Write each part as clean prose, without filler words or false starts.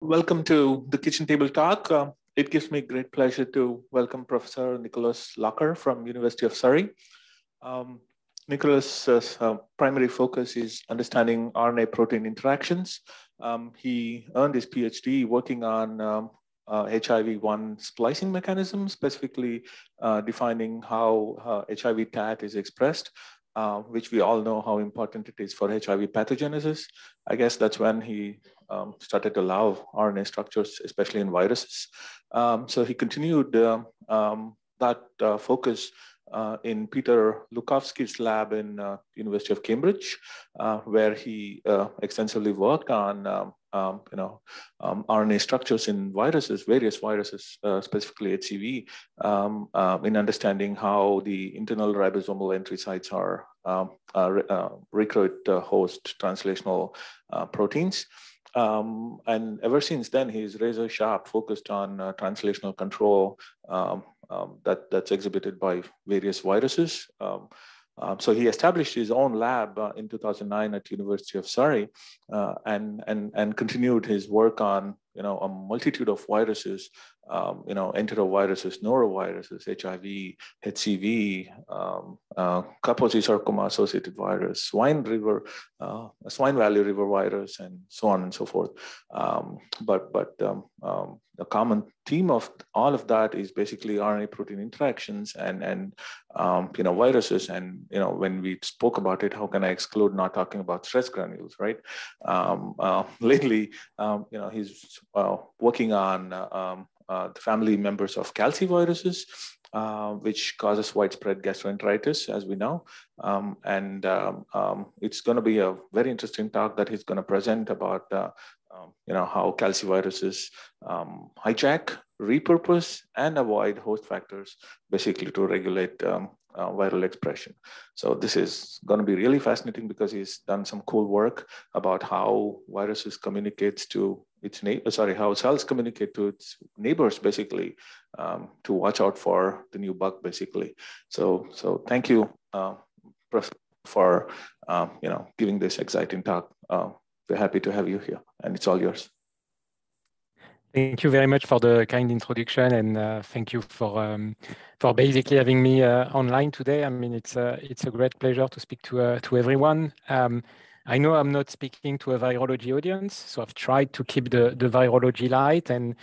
Welcome to the Kitchen Table Talk. It gives me great pleasure to welcome Professor Nicolas from University of Surrey. Nicolas' primary focus is understanding RNA-protein interactions. He earned his PhD working on HIV-1 splicing mechanism, specifically defining how HIV TAT is expressed, which we all know how important it is for HIV pathogenesis. I guess that's when he started to love RNA structures, especially in viruses. So he continued that focus in Peter Lukowski's lab in University of Cambridge, where he extensively worked on RNA structures in viruses, various viruses, specifically HCV, in understanding how the internal ribosomal entry sites are recruit host translational proteins. And ever since then, he's razor sharp, focused on translational control that's exhibited by various viruses. So he established his own lab in 2009 at University of Surrey, and continued his work on a multitude of viruses, enteroviruses, noroviruses, HIV, HCV, Kaposi sarcoma associated virus, Swine Valley River virus, and so on and so forth. The common theme of all of that is basically RNA protein interactions and viruses. And when we spoke about it, how can I exclude not talking about stress granules, right? Lately, he's working on the family members of caliciviruses, which causes widespread gastroenteritis, as we know. It's going to be a very interesting talk that he's going to present about how caliciviruses hijack, repurpose, and avoid host factors, basically to regulate viral expression. So this is going to be really fascinating because he's done some cool work about how viruses communicates to its how cells communicate to its neighbors, basically, to watch out for the new bug, basically. So thank you, Professor, for giving this exciting talk. We're happy to have you here, and it's all yours. Thank you very much for the kind introduction, and thank you for basically having me online today. I mean, it's a great pleasure to speak to everyone. I know I'm not speaking to a virology audience, so I've tried to keep the virology light. And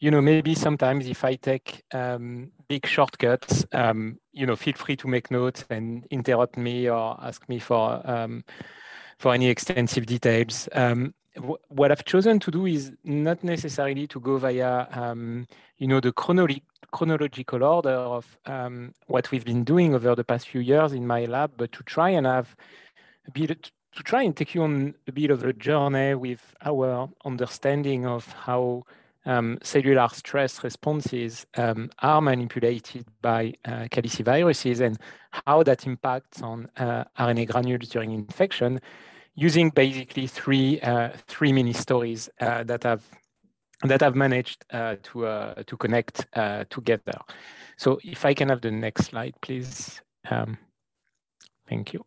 maybe sometimes if I take big shortcuts, feel free to make notes and interrupt me or ask me for any extensive details. What I've chosen to do is not necessarily to go via, the chronological order of what we've been doing over the past few years in my lab, but to try and take you on a bit of a journey with our understanding of how cellular stress responses are manipulated by caliciviruses and how that impacts on RNA granules during infection, using basically three mini stories that I've managed to connect together. So if I can have the next slide, please. Thank you.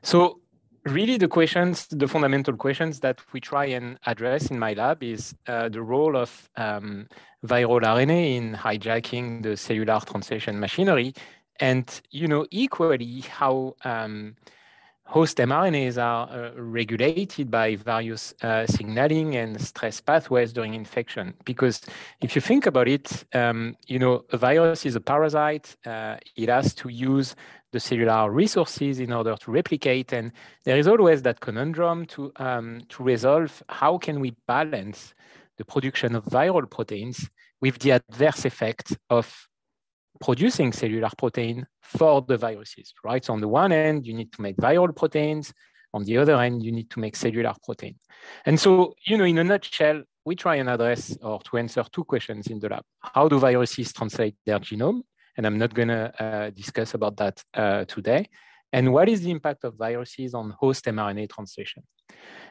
So really the fundamental questions that we try and address in my lab is the role of viral RNA in hijacking the cellular translation machinery, and equally how host mRNAs are regulated by various signaling and stress pathways during infection. Because if you think about it, a virus is a parasite. It has to use the cellular resources in order to replicate, and there is always that conundrum to resolve. How can we balance the production of viral proteins with the adverse effect of producing cellular protein for the viruses, right? So on the one end, you need to make viral proteins. On the other end, you need to make cellular protein. And so, in a nutshell, we try and address or to answer two questions in the lab. How do viruses translate their genome? And I'm not going to discuss about that today. And what is the impact of viruses on host mRNA translation?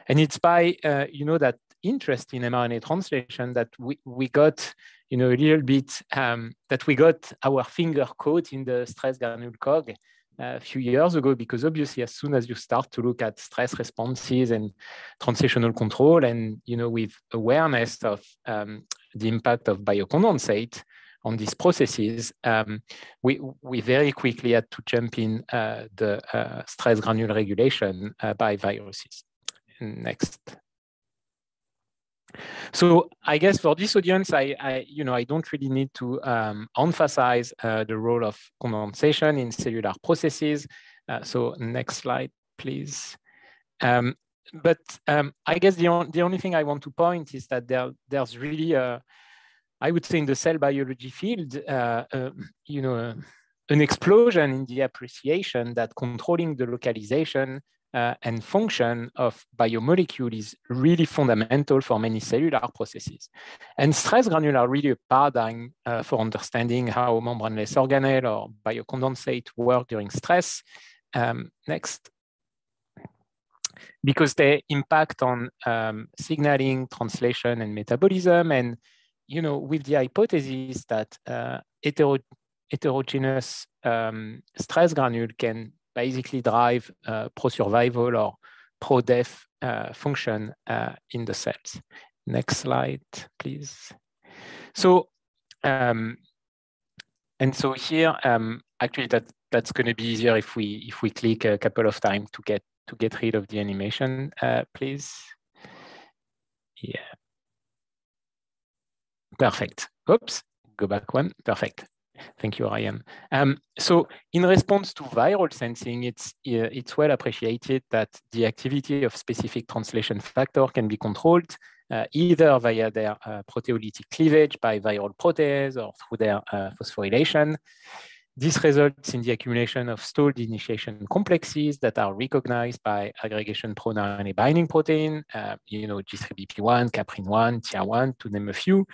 And it's by, that interest in mRNA translation that we got, a little bit, that we got our finger caught in the stress granule cog a few years ago, because obviously as soon as you start to look at stress responses and translational control, and with awareness of the impact of biocondensate on these processes, we very quickly had to jump in the stress granule regulation by viruses. Next. So I guess for this audience, I don't really need to emphasize the role of condensation in cellular processes. So next slide, please. But I guess the only thing I want to point is that there's really I would say in the cell biology field, an explosion in the appreciation that controlling the localization and function of biomolecule is really fundamental for many cellular processes. And stress granules are really a paradigm for understanding how membraneless organelle or biocondensate work during stress. Next. Because they impact on signaling, translation, and metabolism. And with the hypothesis that heterogeneous stress granule can basically drive pro-survival or pro-death function in the cells. Next slide, please. So, and so here, actually, that's going to be easier if we click a couple of times to get rid of the animation, please. Yeah. Perfect. Oops, go back one. Perfect. Thank you, Ryan. So in response to viral sensing, it's well appreciated that the activity of specific translation factor can be controlled either via their proteolytic cleavage by viral protease or through their phosphorylation. This results in the accumulation of stalled initiation complexes that are recognized by aggregation-prone RNA binding protein, G3BP1, Caprin1, TIA1, to name a few.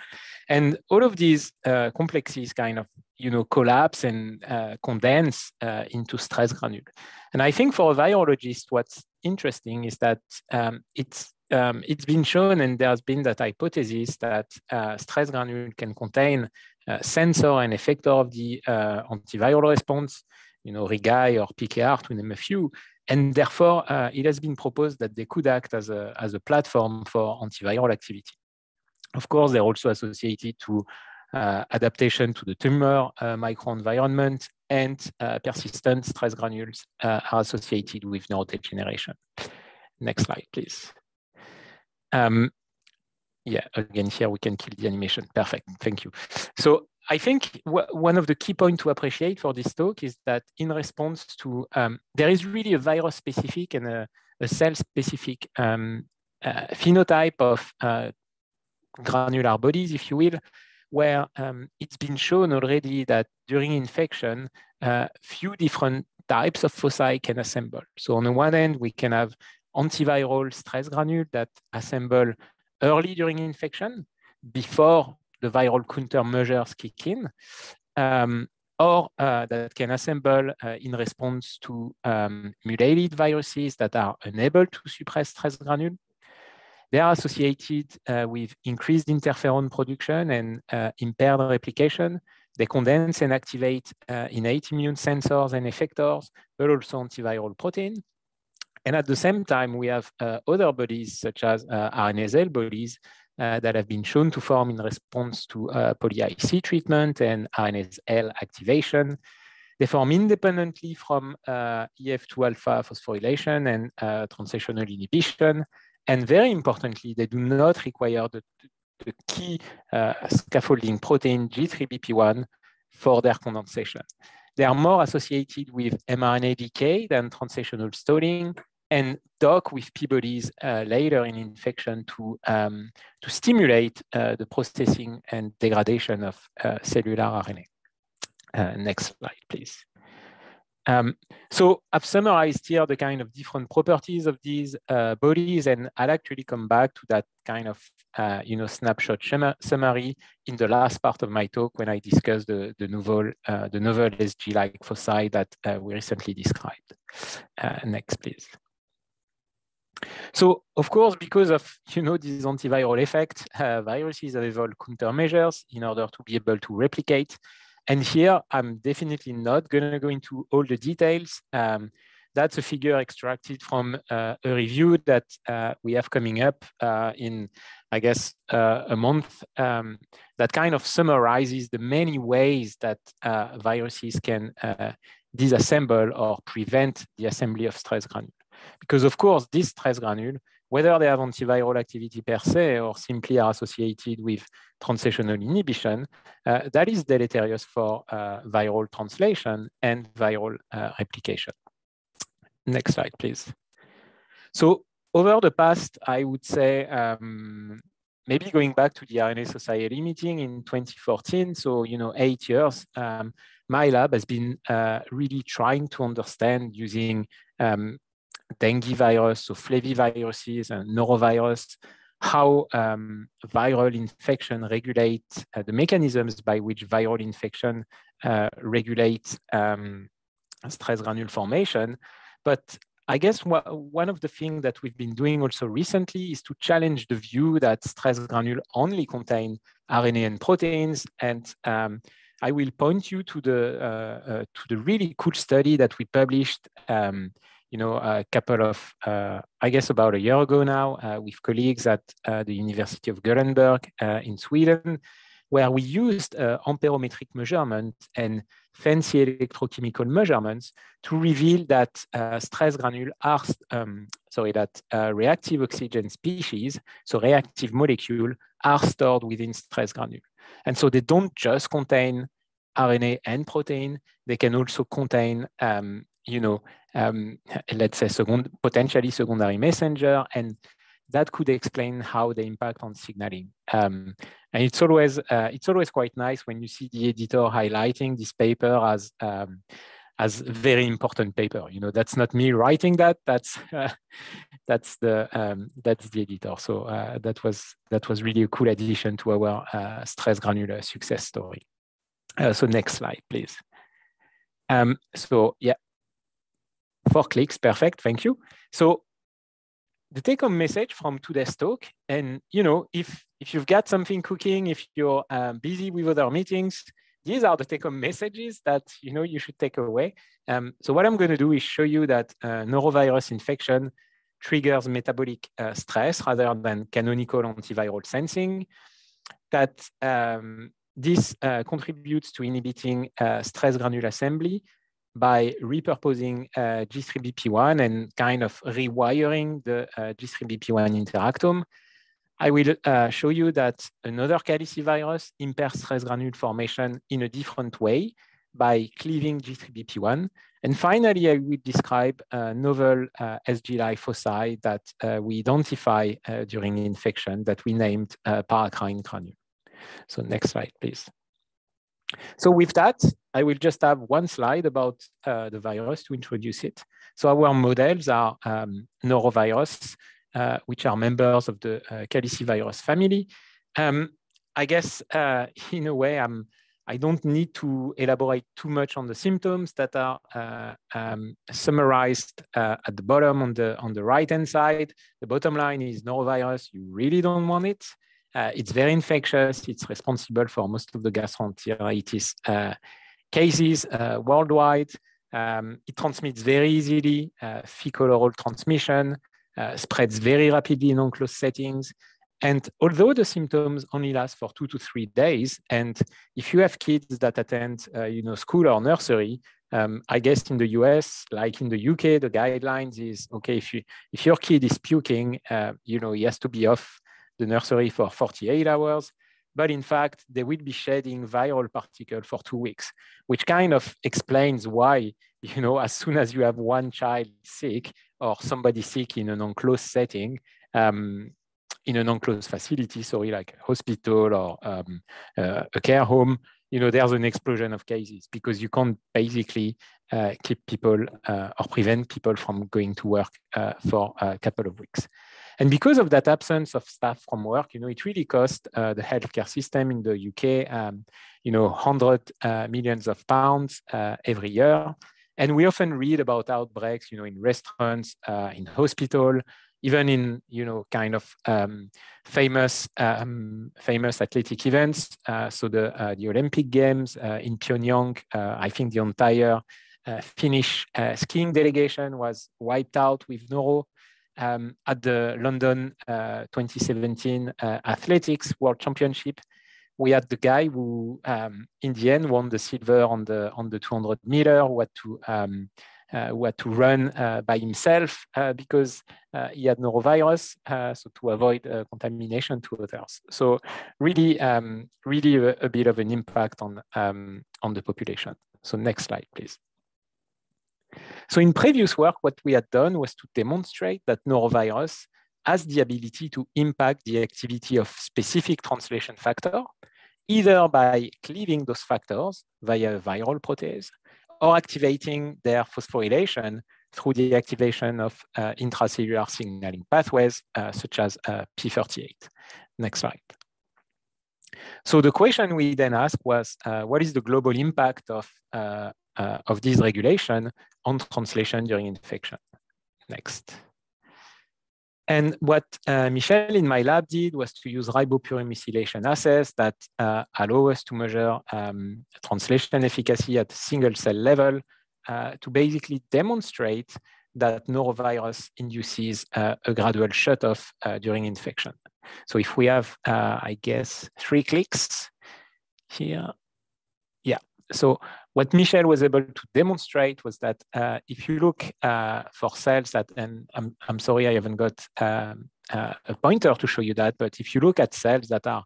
And all of these complexes kind of, collapse and condense into stress granule. And I think for a virologist, what's interesting is that it's been shown, and there's been that hypothesis that stress granule can contain sensor and effector of the antiviral response, RIGI or PKR, to name a few. And therefore, it has been proposed that they could act as a platform for antiviral activity. Of course, they're also associated to adaptation to the tumor microenvironment, and persistent stress granules are associated with neurodegeneration. Next slide, please. Yeah, again, here we can kill the animation. Perfect, thank you. So I think one of the key points to appreciate for this talk is that in response to, there is really a virus-specific and a cell-specific phenotype of granular bodies, if you will, where it's been shown already that during infection, few different types of foci can assemble. So on the one end, we can have antiviral stress granule that assemble early during infection, before the viral countermeasures kick in, or that can assemble in response to mutated viruses that are unable to suppress stress granule. They are associated with increased interferon production and impaired replication. They condense and activate innate immune sensors and effectors, but also antiviral protein. And at the same time, we have other bodies, such as RNA-seq bodies, that have been shown to form in response to poly-IC treatment and RNA-seq activation. They form independently from EF2 alpha phosphorylation and translational inhibition. And very importantly, they do not require the key scaffolding protein G3BP1 for their condensation. They are more associated with mRNA decay than translational stalling, and dock with P-bodies later in infection to stimulate the processing and degradation of cellular RNA. Next slide, please. So I've summarized here the kind of different properties of these bodies, and I'll actually come back to that kind of snapshot summary in the last part of my talk when I discuss the novel SG-like foci that we recently described. Next, please. So, of course, because of this antiviral effect, viruses have evolved countermeasures in order to be able to replicate. And here, I'm definitely not going to go into all the details. That's a figure extracted from a review that we have coming up in, I guess, a month that kind of summarizes the many ways that viruses can disassemble or prevent the assembly of stress granule. Because of course, this stress granule, whether they have antiviral activity per se or simply are associated with translational inhibition, that is deleterious for viral translation and viral replication. Next slide, please. So over the past, I would say, maybe going back to the RNA Society meeting in 2014, so 8 years, my lab has been really trying to understand using dengue virus, so flaviviruses and norovirus, how viral infection regulates the mechanisms by which viral infection regulates stress granule formation. But I guess one of the things that we've been doing also recently is to challenge the view that stress granule only contain RNA and proteins. And I will point you to the really cool study that we published a couple of, I guess about a year ago now, with colleagues at the University of Gothenburg in Sweden, where we used amperometric measurement and fancy electrochemical measurements to reveal that stress granule are, reactive oxygen species, so reactive molecule, are stored within stress granule. And so they don't just contain RNA and protein, they can also contain let's say potentially secondary messenger, and that could explain how they impact on signaling. And it's always quite nice when you see the editor highlighting this paper as very important paper. That's not me writing that. That's the editor. So that was really a cool addition to our stress granular success story. So next slide, please. So yeah. 4 clicks, perfect, thank you. So the take-home message from today's talk, and if you've got something cooking, if you're busy with other meetings, these are the take-home messages that you should take away. So what I'm going to do is show you that norovirus infection triggers metabolic stress rather than canonical antiviral sensing, that this contributes to inhibiting stress granule assembly by repurposing G3BP1 and kind of rewiring the G3BP1 interactome. I will show you that another calicivirus impairs stress granule formation in a different way by cleaving G3BP1. And finally, I will describe a novel SG-like foci that we identify during infection that we named paracrine granule. So next slide, please. So with that, I will just have one slide about the virus to introduce it. So our models are norovirus, which are members of the calicivirus family. I guess in a way, I don't need to elaborate too much on the symptoms that are summarized at the bottom on the right-hand side. The bottom line is norovirus, you really don't want it. It's very infectious. It's responsible for most of the gastroenteritis cases worldwide. It transmits very easily, fecal-oral transmission, spreads very rapidly in enclosed settings. And although the symptoms only last for 2 to 3 days, and if you have kids that attend school or nursery, I guess in the US, like in the UK, the guidelines is, okay, if your kid is puking, he has to be off the nursery for 48 hours, but in fact, they will be shedding viral particles for 2 weeks, which kind of explains why, as soon as you have one child sick or somebody sick in an enclosed setting, in an enclosed facility, like a hospital or a care home, there's an explosion of cases because you can't basically keep people or prevent people from going to work for a couple of weeks. And because of that absence of staff from work, it really cost the healthcare system in the UK, 100 millions of pounds every year. And we often read about outbreaks, in restaurants, in hospital, even in, kind of famous athletic events. So the Olympic Games in Pyongyang, I think the entire Finnish skiing delegation was wiped out with neuro. At the London 2017 Athletics World Championship, we had the guy who, in the end, won the silver on the 200 meter, who had to run by himself because he had norovirus, so to avoid contamination to others. So really, really a bit of an impact on the population. So next slide, please. So in previous work, what we had done was to demonstrate that norovirus has the ability to impact the activity of specific translation factor, either by cleaving those factors via a viral protease or activating their phosphorylation through the activation of intracellular signaling pathways, such as P38. Next slide. So the question we then asked was, what is the global impact of this regulation on translation during infection? Next. And what Michel in my lab did was to use ribopurine methylation assays that allow us to measure translation efficacy at single cell level to basically demonstrate that norovirus induces a gradual shutoff during infection. So if we have, I guess, 3 clicks here. Yeah, so what Michel was able to demonstrate was that if you look for cells that, and I'm sorry I haven't got a pointer to show you that, but if you look at cells that are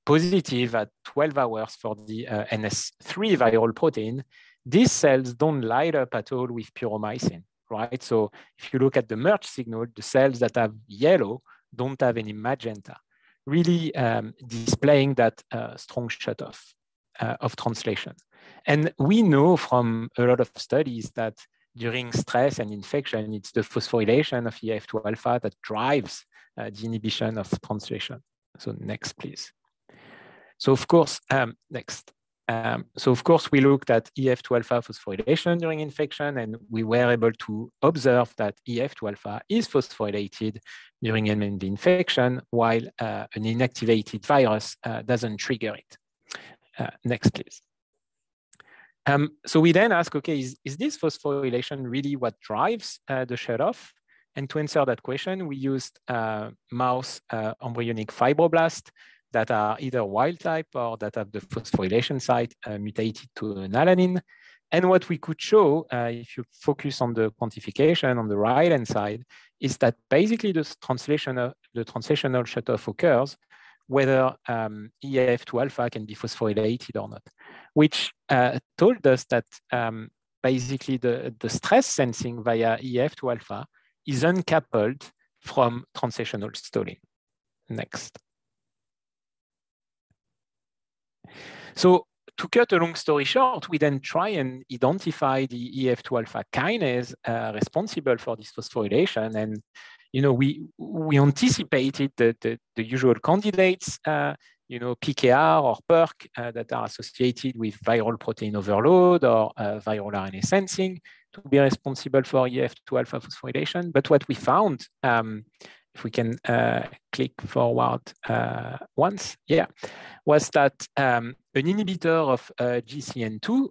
positive at 12 hours for the NS3 viral protein, these cells don't light up at all with puromycin, right? So if you look at the merge signal, the cells that have yellow don't have any magenta, really displaying that strong shutoff of translation. And we know from a lot of studies that during stress and infection, it's the phosphorylation of EF2 alpha that drives the inhibition of translation. So next, please. So of course, next. So of course, we looked at EF2 alpha phosphorylation during infection, and we were able to observe that EF2 alpha is phosphorylated during MNV infection, while an inactivated virus doesn't trigger it. Next, please. So we then ask, okay, is this phosphorylation really what drives the shutoff? And to answer that question, we used mouse embryonic fibroblasts that are either wild type or that have the phosphorylation site mutated to an alanine. And what we could show, if you focus on the quantification on the right-hand side, is that basically the translational shutoff occurs whether EF2 alpha can be phosphorylated or not, which told us that basically the stress sensing via EF2 alpha is uncoupled from translational stalling. Next. So to cut a long story short, we then try and identify the EF2 alpha kinase responsible for this phosphorylation. And we anticipated the usual candidates, PKR or PERK that are associated with viral protein overload or viral RNA sensing to be responsible for EF2 alpha phosphorylation. But what we found, if we can click forward once, was that an inhibitor of GCN2,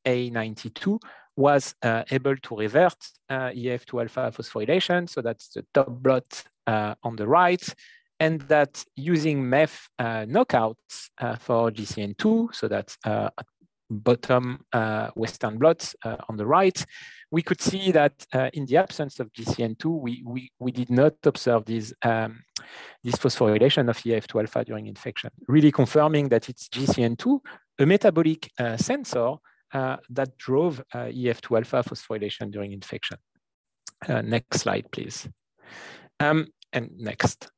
A92, was able to revert EF2 alpha phosphorylation. So that's the top blot on the right. And that using MEF knockouts for GCN2, so that's bottom Western blots on the right, we could see that in the absence of GCN2, we did not observe this phosphorylation of EF2 alpha during infection, really confirming that it's GCN2, a metabolic sensor that drove EF2 alpha phosphorylation during infection. Next slide, please. And next.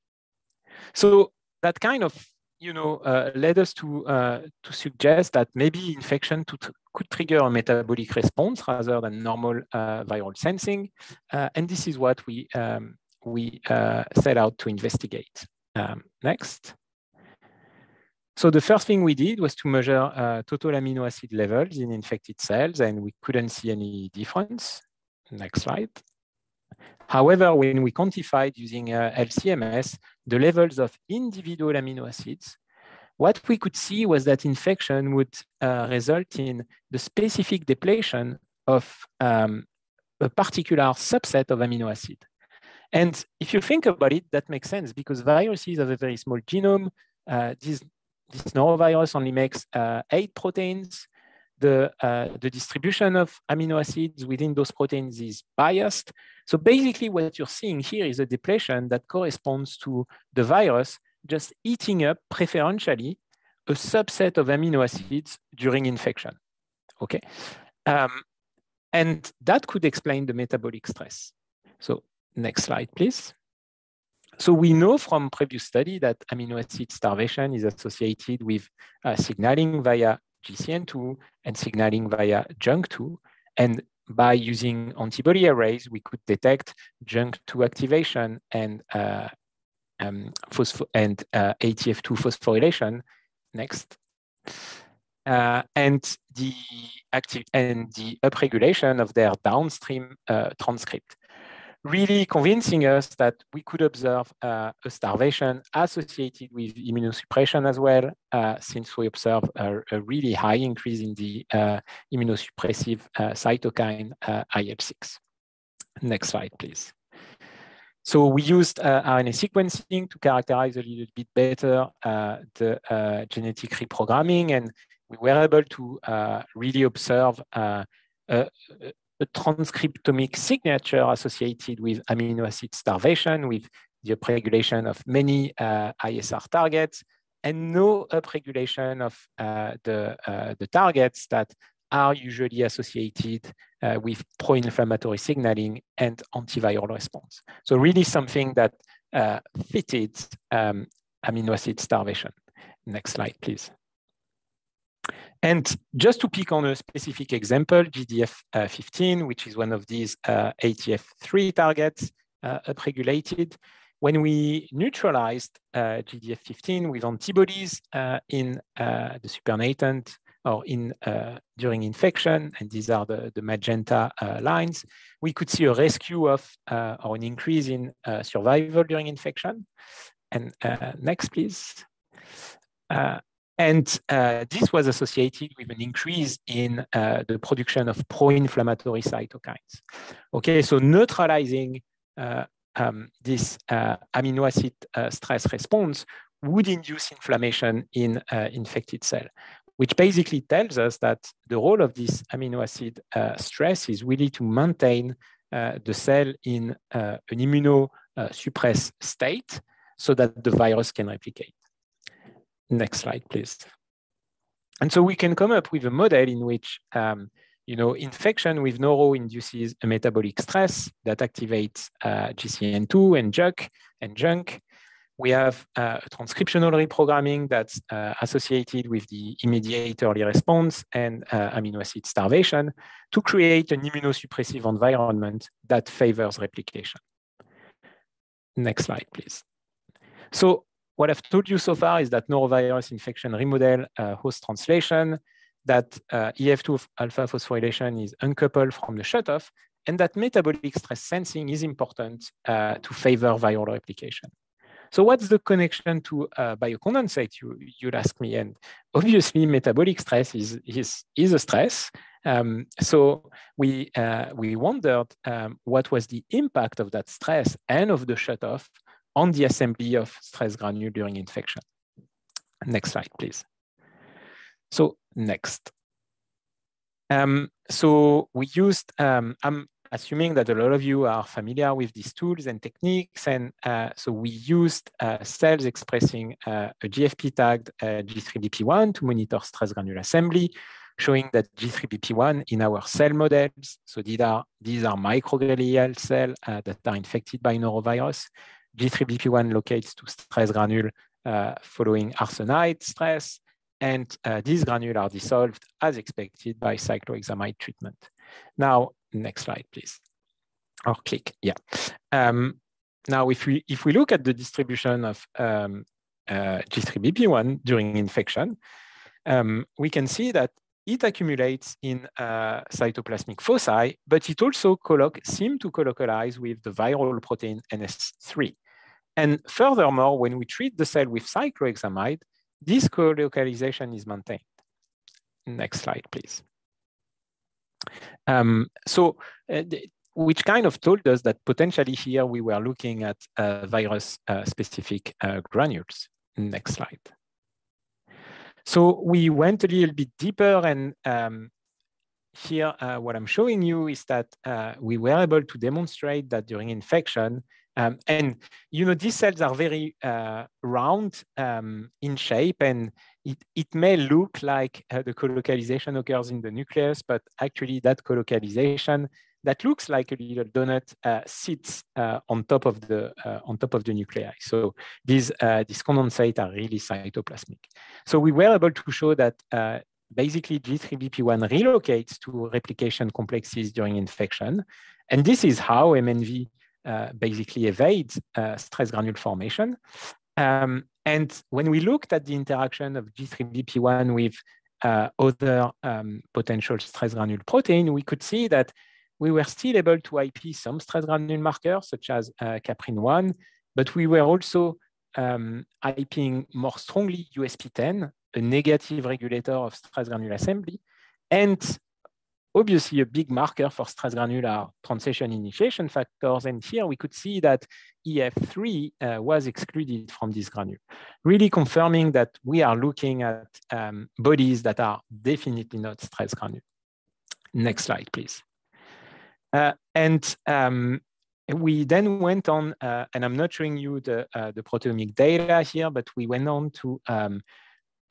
So that kind of led us to suggest that maybe infection could trigger a metabolic response rather than normal viral sensing. And this is what we set out to investigate. Next. So the first thing we did was to measure total amino acid levels in infected cells, and we couldn't see any difference. Next slide. However, when we quantified using LCMS the levels of individual amino acids, what we could see was that infection would result in the specific depletion of a particular subset of amino acid. And if you think about it, that makes sense because viruses have a very small genome. This norovirus only makes 8 proteins. The distribution of amino acids within those proteins is biased. So basically what you're seeing here is a depletion that corresponds to the virus just eating up preferentially a subset of amino acids during infection, okay? And that could explain the metabolic stress. So next slide, please. So we know from previous study that amino acid starvation is associated with signaling via GCN2 and signaling via JNK2. And by using antibody arrays, we could detect JNK2 activation and ATF2 phosphorylation. Next. And the upregulation of their downstream transcript, really convincing us that we could observe a starvation associated with immunosuppression as well, since we observe a really high increase in the immunosuppressive cytokine IL-6. Next slide, please. So we used RNA sequencing to characterize a little bit better the genetic reprogramming, and we were able to really observe a transcriptomic signature associated with amino acid starvation, with the upregulation of many ISR targets, and no upregulation of the targets that are usually associated with pro-inflammatory signaling and antiviral response. So really something that fitted amino acid starvation. Next slide, please. And just to pick on a specific example, GDF15, which is one of these ATF3 targets upregulated, when we neutralized GDF15 with antibodies in the supernatant or during infection, and these are the magenta lines, we could see a rescue of or an increase in survival during infection. And next, please. And this was associated with an increase in the production of pro-inflammatory cytokines. Okay, so neutralizing this amino acid stress response would induce inflammation in infected cell, which basically tells us that the role of this amino acid stress is really to maintain the cell in an immunosuppressed state so that the virus can replicate. Next slide, please. And so we can come up with a model in which infection with noro induces a metabolic stress that activates GCN2 and JNK. We have a transcriptional reprogramming that's associated with the immediate early response and amino acid starvation to create an immunosuppressive environment that favors replication. Next slide, please. So what I've told you so far is that norovirus infection remodel host translation, that EF2 alpha phosphorylation is uncoupled from the shutoff, and that metabolic stress sensing is important to favor viral replication. So what's the connection to biocondensate, you'd ask me? And obviously metabolic stress is a stress. So we wondered what was the impact of that stress and of the shutoff on the assembly of stress granule during infection. Next slide, please. So next. So we used, I'm assuming that a lot of you are familiar with these tools and techniques, and so we used cells expressing a GFP-tagged G3BP1 to monitor stress granule assembly, showing that G3BP1 in our cell models, so these are microglial cells that are infected by norovirus. G3BP1 locates to stress granule following arsenite stress, and these granules are dissolved as expected by cyclohexamide treatment. Now, next slide, please. Or click, yeah. Now, if we look at the distribution of G3BP1 during infection, we can see that it accumulates in cytoplasmic foci, but it also seems to colocalize with the viral protein NS3. And furthermore, when we treat the cell with cyclohexamide, this colocalization is maintained. Next slide, please. Which kind of told us that potentially here we were looking at virus-specific granules. Next slide. So we went a little bit deeper, and here what I'm showing you is that we were able to demonstrate that during infection, and these cells are very round in shape, and it may look like the colocalization occurs in the nucleus, but actually that colocalization that looks like a little donut sits on top of the nuclei. So these condensates are really cytoplasmic. So we were able to show that basically G3BP1 relocates to replication complexes during infection, and this is how MNV basically evades stress granule formation. And when we looked at the interaction of G3BP1 with other potential stress granule protein, we could see that we were still able to IP some stress granule markers, such as caprin-1, but we were also IPing more strongly USP10, a negative regulator of stress granule assembly, and obviously a big marker for stress granular transition initiation factors. And here we could see that EF3 was excluded from this granule, really confirming that we are looking at bodies that are definitely not stress granule. Next slide, please. We then went on, and I'm not showing you the proteomic data here, but we went on to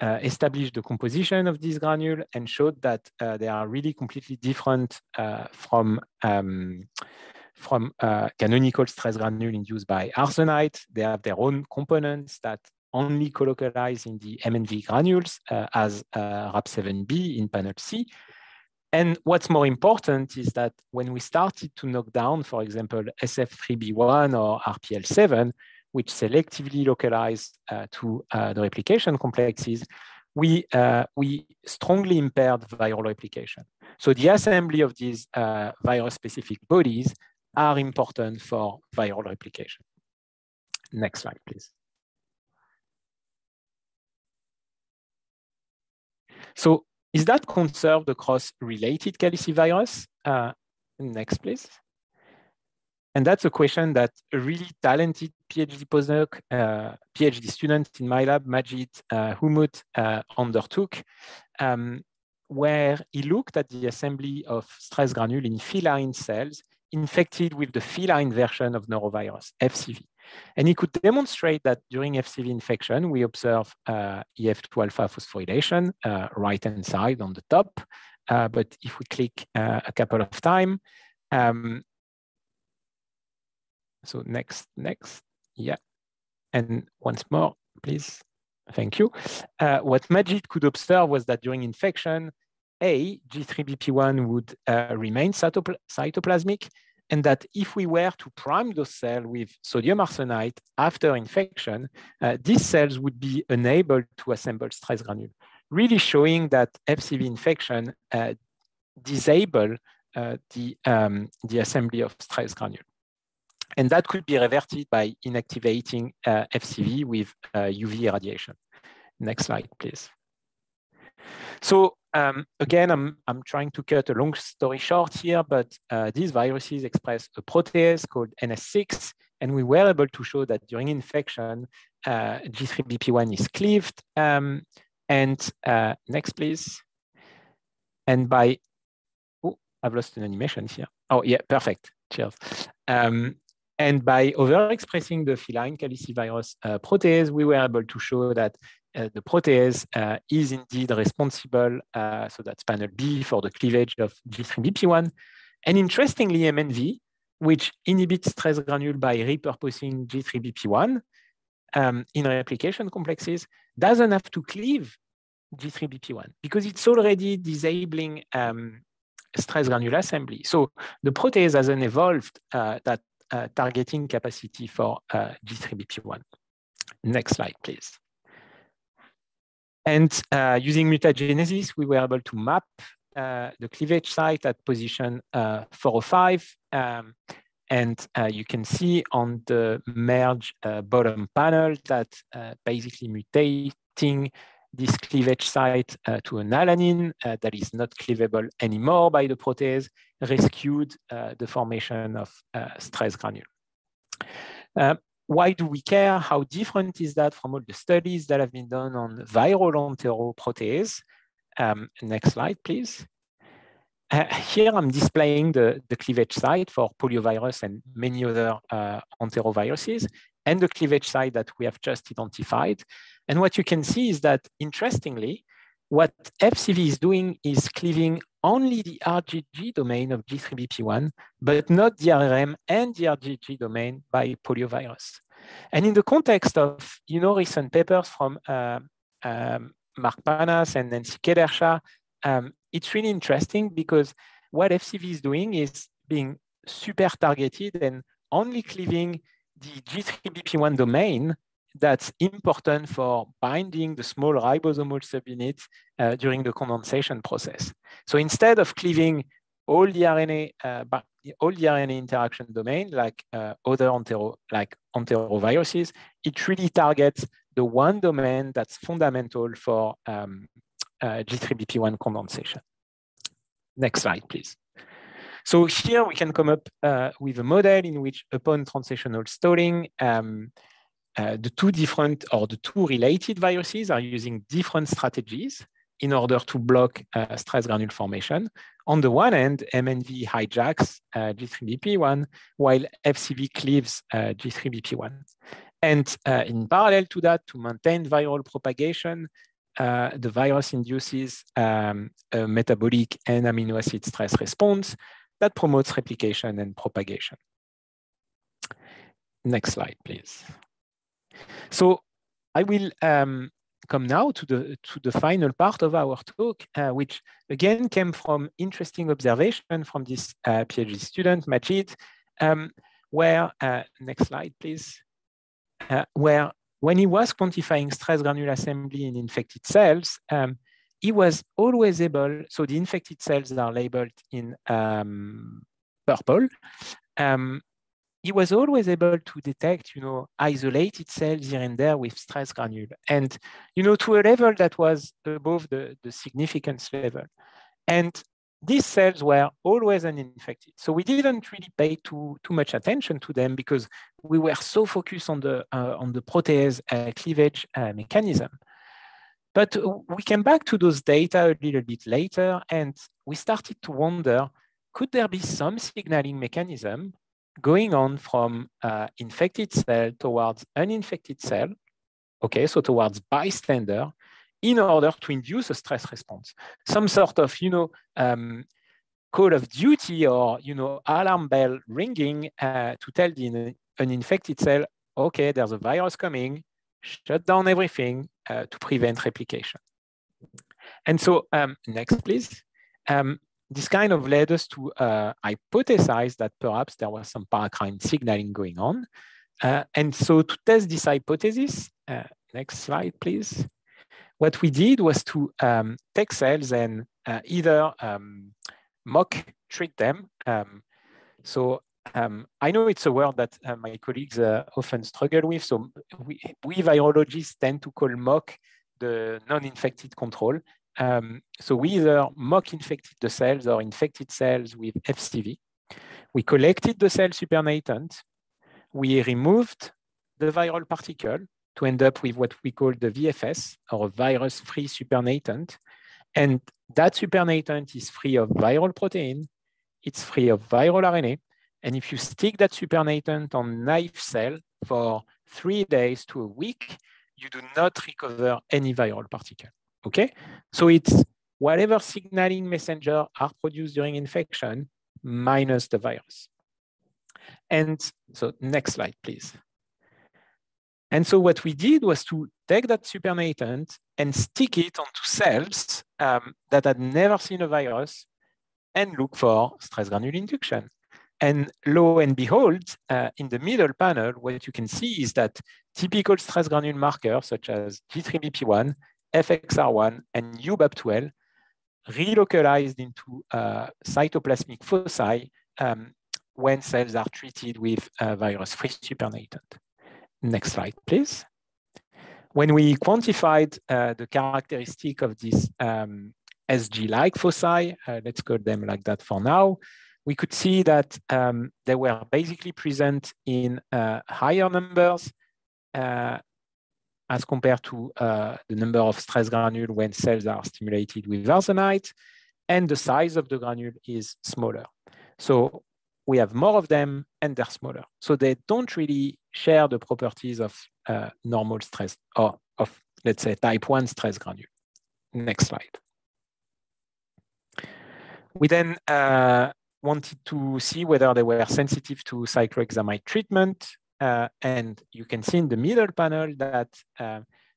establish the composition of this granule and showed that they are really completely different from canonical stress granule induced by arsenite. They have their own components that only colocalize in the MNV granules as RAP7B in panel C. And what's more important is that when we started to knock down, for example, SF3B1 or RPL7, which selectively localize to the replication complexes, we strongly impaired viral replication. So the assembly of these virus-specific bodies are important for viral replication. Next slide, please. So is that conserved across related calicivirus? Next, please. And that's a question that a really talented PhD postdoc, PhD student in my lab, Majid Humut, undertook, where he looked at the assembly of stress granule in feline cells infected with the feline version of norovirus, FCV. And he could demonstrate that during FCV infection, we observe EF2 alpha phosphorylation, right-hand side on the top. But if we click a couple of times, so next, yeah. And once more, please. Thank you. What Majid could observe was that during infection, G3BP1 would remain cytoplasmic, and that if we were to prime those cells with sodium arsenite after infection, these cells would be unable to assemble stress granule, really showing that FCV infection disable the assembly of stress granule. And that could be reverted by inactivating FCV with UV irradiation. Next slide, please. So again, I'm trying to cut a long story short here, but these viruses express a protease called NS6, and we were able to show that during infection, G3BP1 is cleaved. Next, please. And by, oh, I've lost an animation here. Oh, yeah, perfect. Cheers. And by overexpressing the feline calicivirus protease, we were able to show that the protease is indeed responsible, so that's panel B, for the cleavage of G3BP1. And interestingly, MNV, which inhibits stress granule by repurposing G3BP1 in replication complexes, doesn't have to cleave G3BP1 because it's already disabling stress granule assembly. So the protease hasn't evolved that targeting capacity for G3BP1. Next slide, please. And using mutagenesis, we were able to map the cleavage site at position 405. And you can see on the merge bottom panel that basically mutating this cleavage site to an alanine that is not cleavable anymore by the protease rescued the formation of stress granule. Why do we care? How different is that from all the studies that have been done on viral enteroprotease? Next slide, please. Here I'm displaying the cleavage site for poliovirus and many other enteroviruses, and the cleavage site that we have just identified. And what you can see is that, interestingly, what FCV is doing is cleaving only the RGG domain of G3BP1, but not the RRM and the RGG domain by poliovirus. And in the context of recent papers from Mark Panas and Nancy Kedersha, it's really interesting because what FCV is doing is being super targeted and only cleaving the G3BP1 domain that's important for binding the small ribosomal subunit during the condensation process. So instead of cleaving all the RNA, interaction domain like other enteroviruses, it really targets the one domain that's fundamental for G3BP1 condensation. Next slide, please. So here we can come up with a model in which upon translational stalling, the two related viruses are using different strategies in order to block stress granule formation. On the one hand, MNV hijacks G3BP1, while FCV cleaves G3BP1. And in parallel to that, to maintain viral propagation, the virus induces a metabolic and amino acid stress response that promotes replication and propagation. Next slide, please. So I will come now to the final part of our talk, which again came from interesting observation from this PhD student, Majid, where, next slide, please, where when he was quantifying stress granule assembly in infected cells, he was always able, so the infected cells are labeled in purple, he was always able to detect, isolated cells here and there with stress granule, and, to a level that was above the significance level. And these cells were always uninfected. So we didn't really pay too much attention to them because we were so focused on the protease cleavage mechanism. But we came back to those data a little bit later, and we started to wonder, could there be some signaling mechanism going on from infected cell towards uninfected cell, okay, so towards bystander, in order to induce a stress response, some sort of, call of duty or, alarm bell ringing to tell the uninfected cell, okay, there's a virus coming, shut down everything to prevent replication. And so next, please. This kind of led us to hypothesize that perhaps there was some paracrine signaling going on. And so to test this hypothesis, next slide, please. What we did was to take cells and either mock treat them. I know it's a word that my colleagues often struggle with. So we virologists tend to call mock the non-infected control. So we either mock infected the cells or infected cells with FCV. We collected the cell supernatant. We removed the viral particle to end up with what we call the VFS, or a virus-free supernatant. And that supernatant is free of viral protein. It's free of viral RNA. And if you stick that supernatant on naive cell for 3 days to a week, you do not recover any viral particle. Okay, so it's whatever signaling messenger are produced during infection minus the virus. And so next slide, please. And so what we did was to take that supernatant and stick it onto cells that had never seen a virus and look for stress granule induction. And lo and behold, in the middle panel, what you can see is that typical stress granule markers such as G3BP1 FXR1, and UBAP12 relocalized into cytoplasmic foci when cells are treated with virus-free supernatant. Next slide, please. When we quantified the characteristic of these SG-like foci, let's call them like that for now, we could see that they were basically present in higher numbers as compared to the number of stress granules when cells are stimulated with arsenite, and the size of the granule is smaller. So we have more of them and they're smaller. So they don't really share the properties of normal stress or of, let's say, type 1 stress granule. Next slide. We then wanted to see whether they were sensitive to cyclohexamide treatment. And you can see in the middle panel that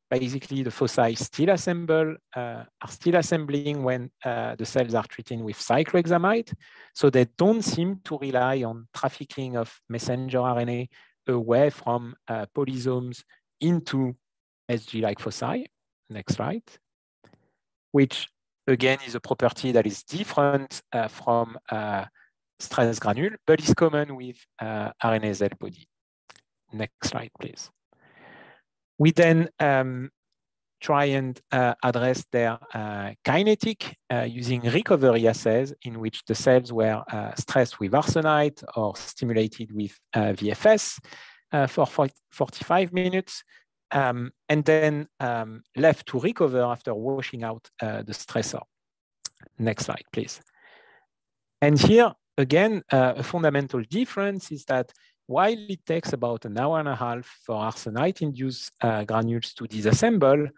basically the foci still assemble, are still assembling when the cells are treated with cyclohexamide. So they don't seem to rely on trafficking of messenger RNA away from polysomes into SG-like foci. Next slide. Which again is a property that is different from stress granule, but is common with RNA-seq body. Next slide, please. We then try and address their kinetic using recovery assays in which the cells were stressed with arsenite or stimulated with VFS for 45 minutes, and then left to recover after washing out the stressor. Next slide, please. And here, again, a fundamental difference is that while it takes about an hour and a half for arsenite-induced granules to disassemble,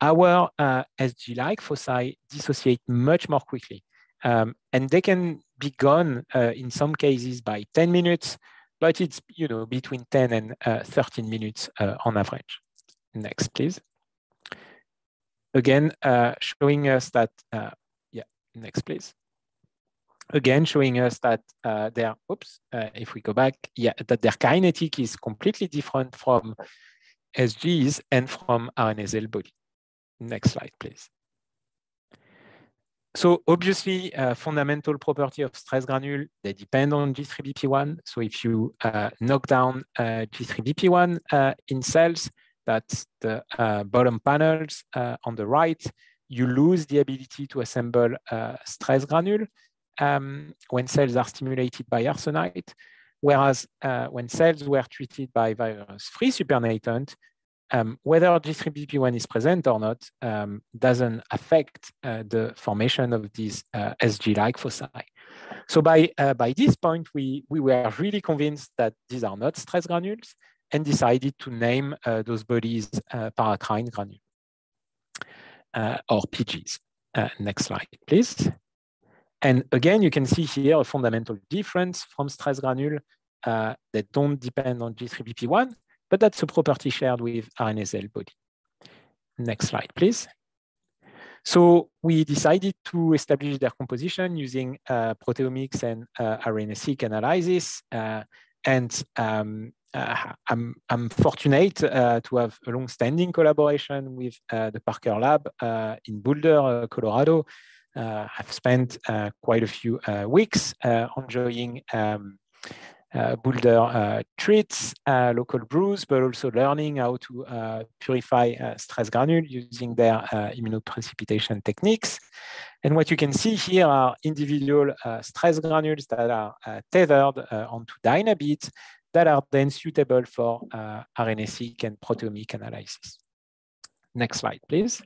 our SG-like foci dissociate much more quickly. And they can be gone in some cases by 10 minutes, but it's between 10 and 13 minutes on average. Next, please. Again, showing us that, next, please. Again, showing us that if we go back, that their kinetic is completely different from SGs and from RNA-seq body. Next slide, please. So obviously, fundamental property of stress granule, they depend on G3BP1. So if you knock down G3BP1 in cells, that's the bottom panels on the right, you lose the ability to assemble stress granule when cells are stimulated by arsenite, whereas when cells were treated by virus-free supernatant, whether G3BP1 is present or not doesn't affect the formation of these SG-like foci. So by this point, we were really convinced that these are not stress granules and decided to name those bodies paracrine granule or PGs. Next slide, please. And again, you can see here a fundamental difference from stress granule that don't depend on G3BP1, but that's a property shared with RNA-seq body. Next slide, please. So we decided to establish their composition using proteomics and RNA-seq analysis. And I'm fortunate to have a long-standing collaboration with the Parker Lab in Boulder, Colorado. I've spent quite a few weeks enjoying Boulder treats, local brews, but also learning how to purify stress granule using their immunoprecipitation techniques. And what you can see here are individual stress granules that are tethered onto Dynabeads that are then suitable for RNA-seq and proteomic analysis. Next slide, please.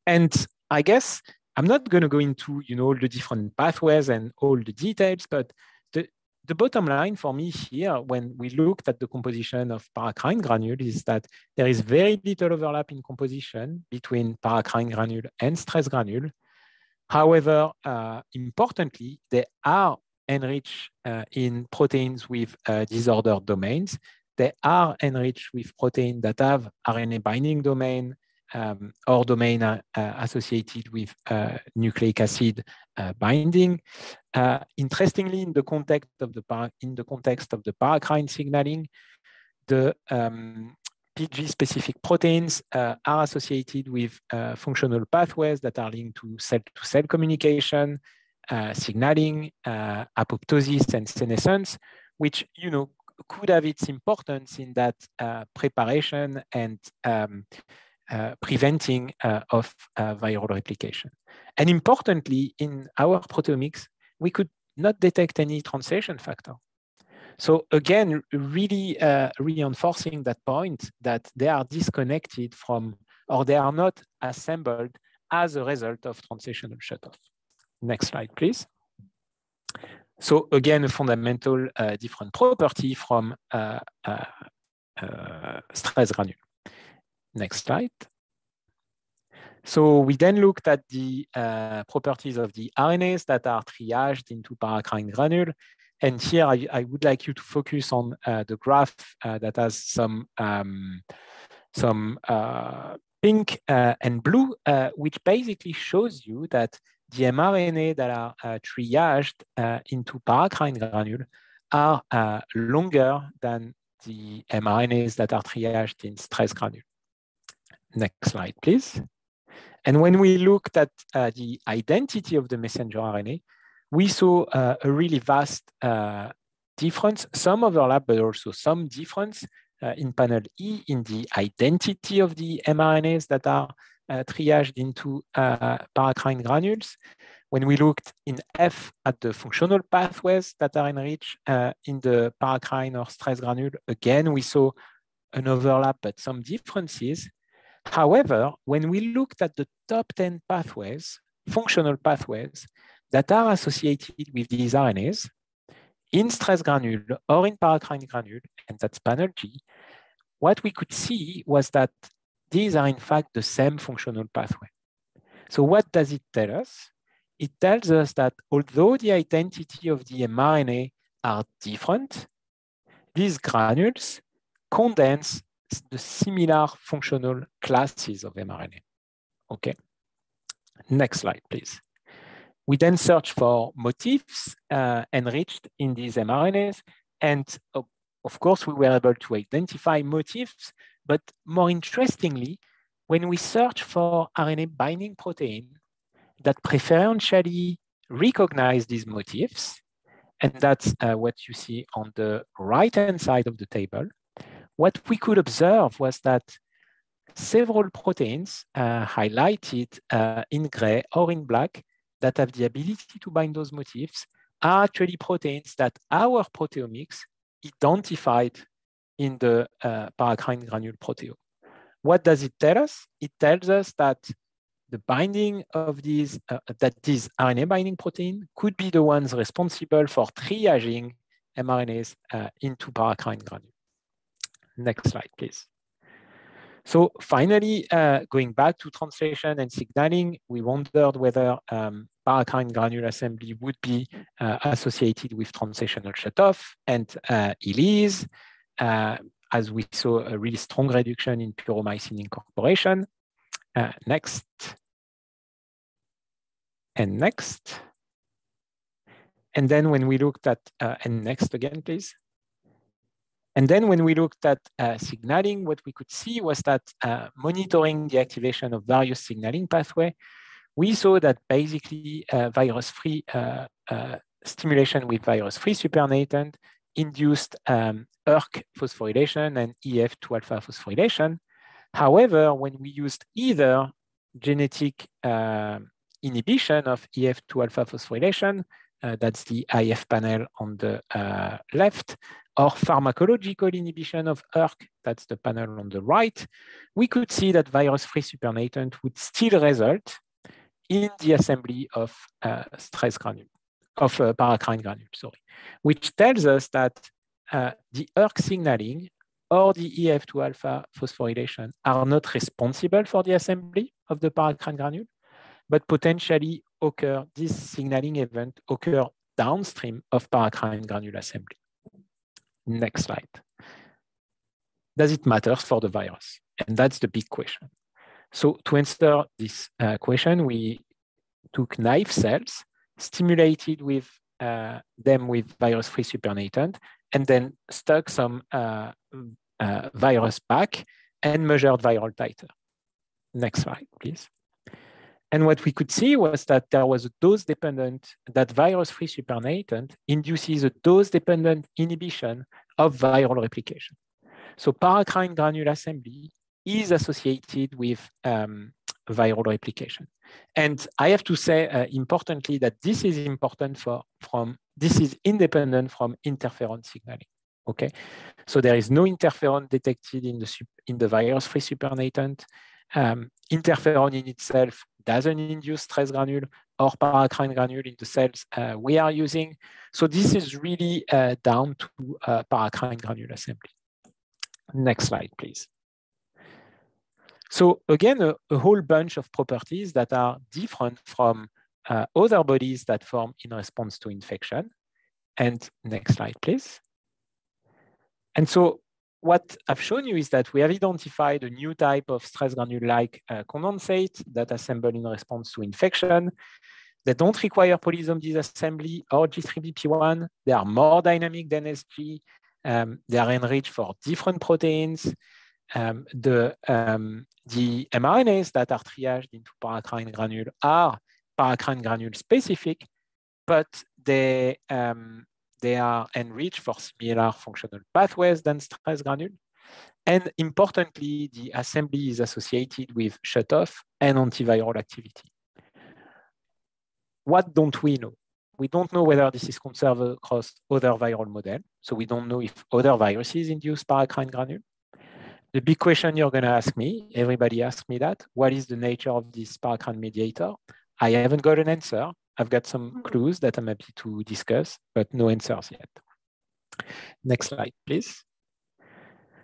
And I guess I'm not going to go into all the different pathways and all the details, but the bottom line for me here, when we looked at the composition of paracrine granule, is that there is very little overlap in composition between paracrine granule and stress granule. However, importantly, they are enriched in proteins with disordered domains. They are enriched with proteins that have RNA binding domain or domain associated with nucleic acid binding. Interestingly, in the context of the paracrine signaling, the PG-specific proteins are associated with functional pathways that are linked to cell-to-cell communication, signaling, apoptosis, and senescence, which could have its importance in that preparation and preventing of viral replication. And importantly, in our proteomics, we could not detect any translation factor. So again, really reinforcing that point that they are disconnected from, or they are not assembled as a result of translational shutoff. Next slide, please. So again, a fundamental different property from stress granule. Next slide. So we then looked at the properties of the RNAs that are triaged into paracrine granule. And here I would like you to focus on the graph that has some pink and blue, which basically shows you that the mRNA that are triaged into paracrine granule are longer than the mRNAs that are triaged in stress granule. Next slide, please. And when we looked at the identity of the messenger RNA, we saw a really vast difference, some overlap, but also some difference in panel E in the identity of the mRNAs that are triaged into paracrine granules. When we looked in F at the functional pathways that are enriched in the paracrine or stress granule, again, we saw an overlap, but some differences. However, when we looked at the top 10 pathways, functional pathways, that are associated with these RNAs in stress granule or in paracrine granule, and that's panel G, what we could see was that these are in fact the same functional pathway. So what does it tell us? It tells us that although the identity of the mRNA are different, these granules condense the similar functional classes of mRNA. Okay, next slide, please. We then search for motifs enriched in these mRNAs. And of course, we were able to identify motifs, but more interestingly, when we search for RNA binding protein that preferentially recognize these motifs, and that's what you see on the right-hand side of the table, what we could observe was that several proteins highlighted in gray or in black that have the ability to bind those motifs are actually proteins that our proteomics identified in the paracrine granule proteome. What does it tell us? It tells us that the binding of these, that these RNA binding protein could be the ones responsible for triaging mRNAs into paracrine granule. Next slide, please. So finally, going back to translation and signaling, we wondered whether paracrine granule assembly would be associated with translational shutoff, and it is, as we saw a really strong reduction in puromycin incorporation. Next. And next. And then when we looked at, and next again, please. And then when we looked at signaling, what we could see was that monitoring the activation of various signaling pathways, we saw that basically virus-free stimulation with virus-free supernatant induced ERK phosphorylation and EF2-alpha phosphorylation. However, when we used either genetic inhibition of EF2-alpha phosphorylation, that's the IF panel on the left, or pharmacological inhibition of ERK, that's the panel on the right, we could see that virus-free supernatant would still result in the assembly of stress granule, of paracrine granule, sorry, which tells us that the ERK signaling or the EF2-alpha phosphorylation are not responsible for the assembly of the paracrine granule, but potentially occur, this signaling event occur downstream of paracrine granule assembly. Next slide. Does it matter for the virus? And that's the big question. So to answer this question, we took naive cells, stimulated with them with virus-free supernatant, and then stuck some virus back and measured viral titer. Next slide, please. And what we could see was that there was a dose-dependent, that virus-free supernatant induces a dose-dependent inhibition of viral replication. So paracrine granule assembly is associated with viral replication. And I have to say, importantly, that this is important this is independent from interferon signaling. Okay, so there is no interferon detected in the virus-free supernatant. Interferon in itself doesn't induce stress granule or paracrine granule in the cells we are using. So this is really down to paracrine granule assembly. Next slide, please. So again, a whole bunch of properties that are different from other bodies that form in response to infection. And next slide, please. And so what I've shown you is that we have identified a new type of stress granule-like condensate that assemble in response to infection. They don't require polysome disassembly or G3BP1. They are more dynamic than SG. They are enriched for different proteins. The mRNAs that are triaged into paracrine granule are paracrine granule specific, but they are enriched for similar functional pathways than stress granule. And importantly, the assembly is associated with shutoff and antiviral activity. What don't we know? We don't know whether this is conserved across other viral models. So we don't know if other viruses induce paracrine granule. The big question you're going to ask me, everybody asks me that, what is the nature of this paracrine mediator? I haven't got an answer. I've got some clues that I'm happy to discuss, but no answers yet. Next slide, please.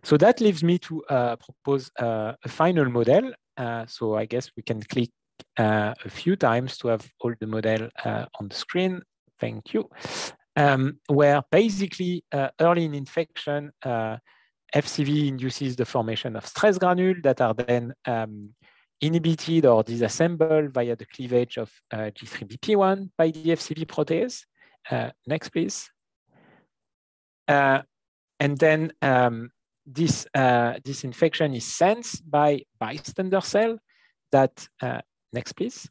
So that leaves me to propose a final model. So I guess we can click a few times to have all the model on the screen. Thank you. Where basically early in infection, FCV induces the formation of stress granules that are then inhibited or disassembled via the cleavage of G3BP1 by the FCV protease. Next, please. And then this infection is sensed by bystander cell that, next, please,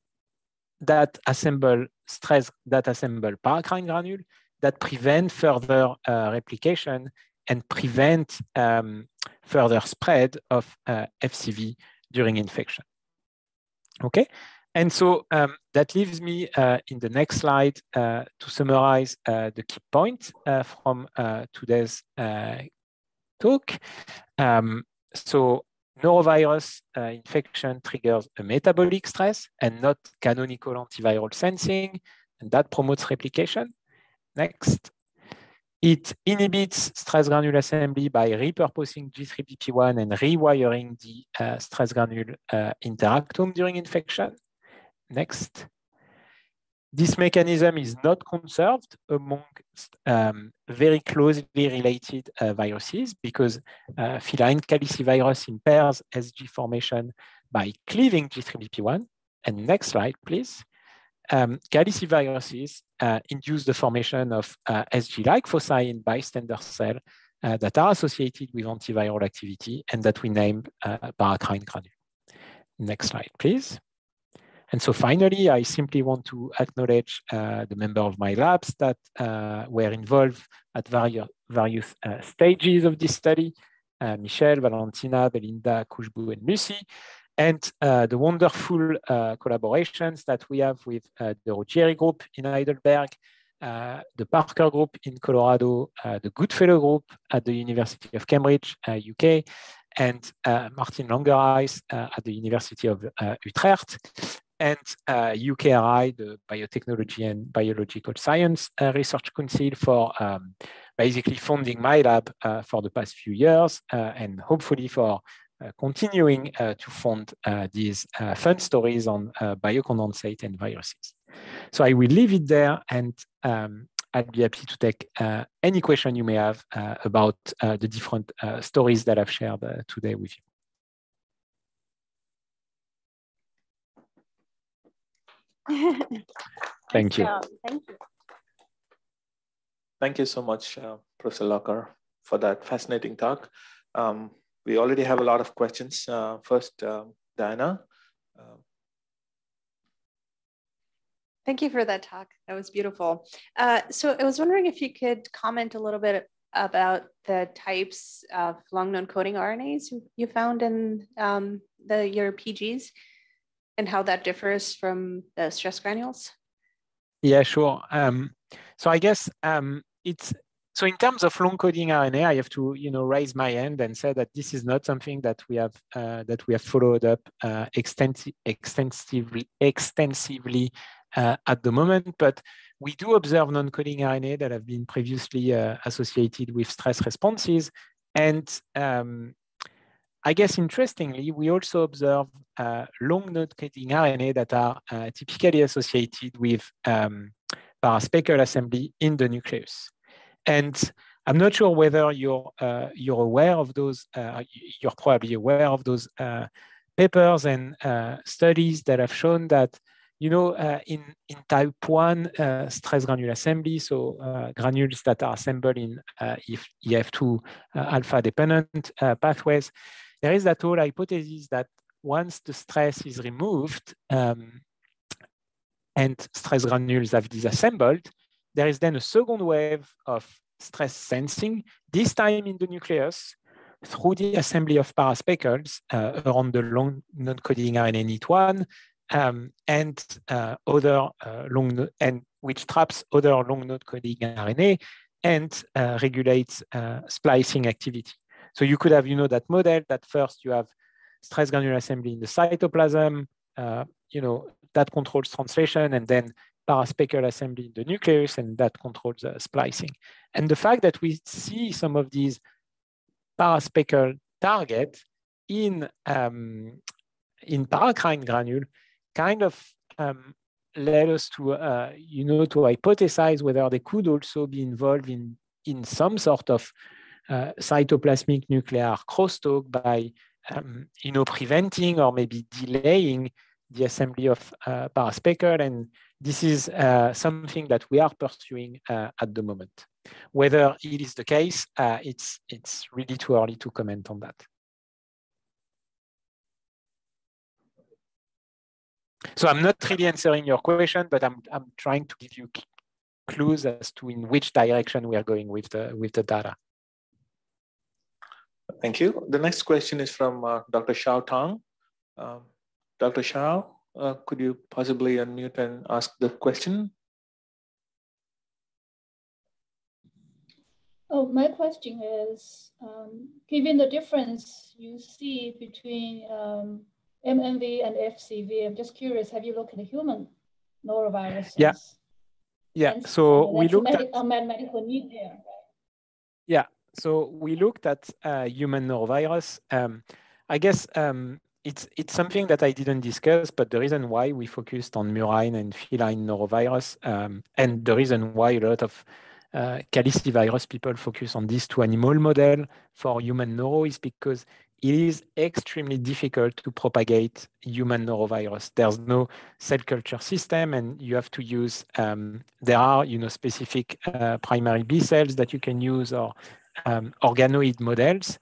that assemble paracrine granule that prevent further replication and prevent further spread of FCV during infection. Okay, and so that leaves me in the next slide to summarize the key points from today's talk. So norovirus infection triggers a metabolic stress and not canonical antiviral sensing, and that promotes replication. Next. It inhibits stress granule assembly by repurposing G3BP1 and rewiring the stress granule interactome during infection. Next. This mechanism is not conserved amongst very closely related viruses because feline calicivirus impairs SG formation by cleaving G3BP1. And next slide, please. Caliciviruses induce the formation of SG-like foci in bystander cell that are associated with antiviral activity and that we named paracrine granule. Next slide, please. And so finally, I simply want to acknowledge the members of my labs that were involved at various stages of this study, Michelle, Valentina, Belinda, Khushbu, and Lucy. And the wonderful collaborations that we have with the Ruggieri group in Heidelberg, the Parker group in Colorado, the Goodfellow group at the University of Cambridge, UK, and Martin Langereis at the University of Utrecht, and UKRI, the Biotechnology and Biological Science Research Council, for basically funding my lab for the past few years, and hopefully for continuing to fund these fun stories on biocondensate and viruses. So I will leave it there, and I'll be happy to take any question you may have about the different stories that I've shared today with you. Thank you. Thank you. Thank you so much, Professor Locker, for that fascinating talk. we already have a lot of questions. First, Diana. Thank you for that talk. That was beautiful. So I was wondering if you could comment a little bit about the types of long non-coding RNAs you found in your PGs and how that differs from the stress granules. Yeah, sure. So I guess so in terms of long coding RNA, I have to raise my hand and say that this is not something that we have followed up extensively at the moment, but we do observe non-coding RNA that have been previously associated with stress responses. And I guess interestingly, we also observe long non-coding RNA that are typically associated with paraspeckle assembly in the nucleus. And I'm not sure whether you're aware of those. You're probably aware of those papers and studies that have shown that in type 1 stress granule assembly, so granules that are assembled in EF2 alpha dependent pathways, there is that whole hypothesis that once the stress is removed and stress granules have disassembled, there is then a second wave of stress sensing, this time in the nucleus, through the assembly of paraspeckles around the long non-coding RNA NIT1 and which traps other long non-coding RNA and regulates splicing activity. So you could have, that model that first you have stress granule assembly in the cytoplasm, that controls translation, and then paraspeckle assembly in the nucleus, and that controls splicing. And the fact that we see some of these paraspeckle targets in paracrine granule kind of led us to, to hypothesize whether they could also be involved in some sort of cytoplasmic nuclear crosstalk by, preventing or maybe delaying the assembly of paraspeckle. And this is something that we are pursuing at the moment. Whether it is the case, it's really too early to comment on that. So I'm not really answering your question, but I'm trying to give you clues as to in which direction we are going with the data. Thank you. The next question is from Dr. Xiao Tang. Dr. Xiao, could you possibly unmute and ask the question? Oh, my question is, given the difference you see between MNV and FCV, I'm just curious, have you looked at the human noroviruses? Yeah. Yeah. And, so we looked at unmet medical need there, right? Yeah. So we looked at human norovirus. I guess it's something that I didn't discuss, but the reason why we focused on murine and feline norovirus, and the reason why a lot of calicivirus people focus on these two animal model for human noro is because it is extremely difficult to propagate human norovirus. There's no cell culture system, and you have to use, there are specific primary B cells that you can use, or organoid models.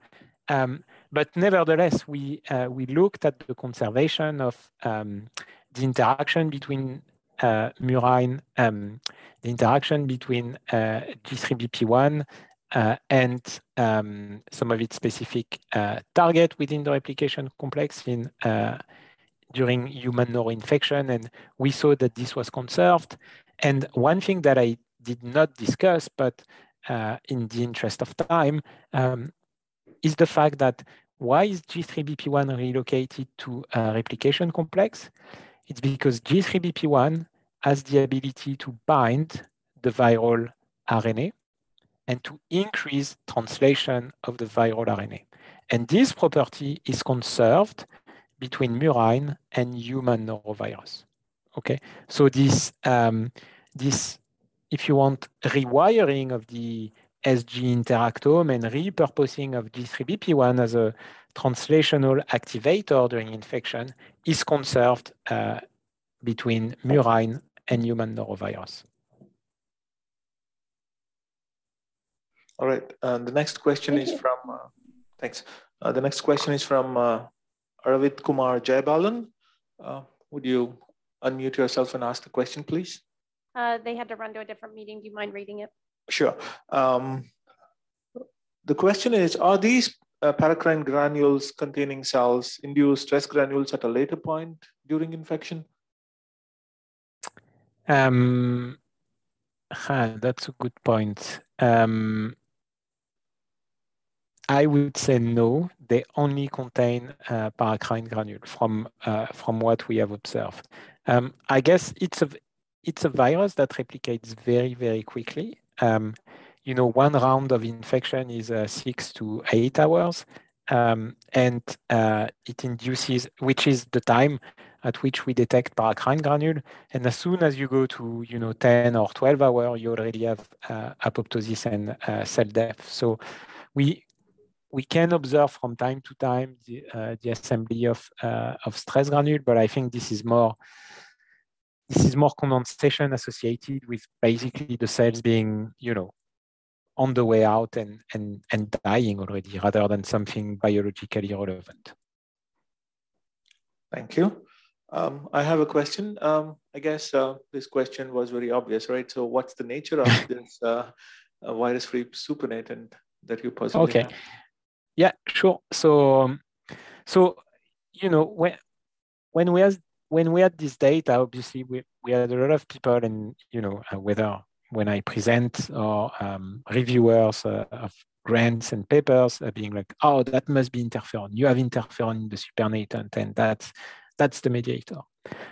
But nevertheless, we looked at the conservation of the interaction between murine, the interaction between G3BP1 and some of its specific target within the replication complex during human neuroinfection, and we saw that this was conserved. And one thing that I did not discuss, but in the interest of time, is the fact that why is G3BP1 relocated to a replication complex? It's because G3BP1 has the ability to bind the viral RNA and to increase translation of the viral RNA. And this property is conserved between murine and human norovirus. Okay, so this, if you want, rewiring of the SG interactome and repurposing of G3BP1 as a translational activator during infection is conserved between murine and human norovirus. All right, the next question is from, thanks. The next question is from Arvind Kumar Jayabalan. Would you unmute yourself and ask the question, please? They had to run to a different meeting. Do you mind reading it? Sure. The question is, are these paracrine granules containing cells induce stress granules at a later point during infection? That's a good point. I would say no. They only contain paracrine granule from what we have observed. I guess it's a virus that replicates very, very quickly. You know, one round of infection is 6 to 8 hours, and it induces, which is the time at which we detect paracrine granule. And as soon as you go to 10 or 12 hours, you already have apoptosis and cell death. So we can observe from time to time the assembly of stress granule, but I think this is more condensation associated with basically the cells being, on the way out and dying already, rather than something biologically relevant. Thank you. I have a question. I guess this question was very obvious, right? So what's the nature of this virus-free supernatant that you possibly have? Yeah, sure. So when we had this data, obviously we had a lot of people, and whether when I present or reviewers of grants and papers being like, oh, that must be interferon. You have interferon in the supernatant, and that's the mediator.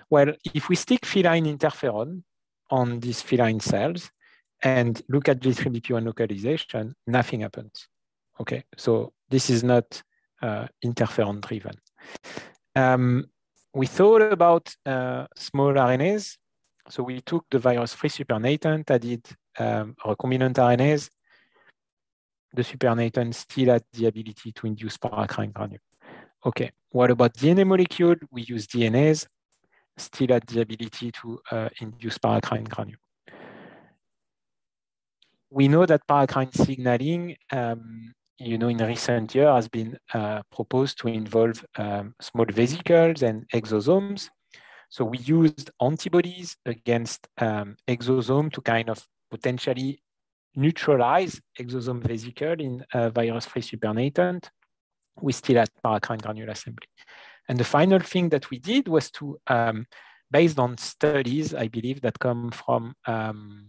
Well, if we stick feline interferon on these feline cells and look at G3BP1 localization, nothing happens. Okay, so this is not interferon driven. We thought about small RNAs. So we took the virus-free supernatant, added recombinant RNAs. The supernatant still had the ability to induce paracrine granule. Okay, what about DNA molecule? We use DNAs, still had the ability to induce paracrine granule. We know that paracrine signaling, in recent years has been proposed to involve small vesicles and exosomes. So we used antibodies against exosome to kind of potentially neutralize exosome vesicle in virus-free supernatant. We still had paracrine granule assembly. And the final thing that we did was to, based on studies, I believe, that come from, and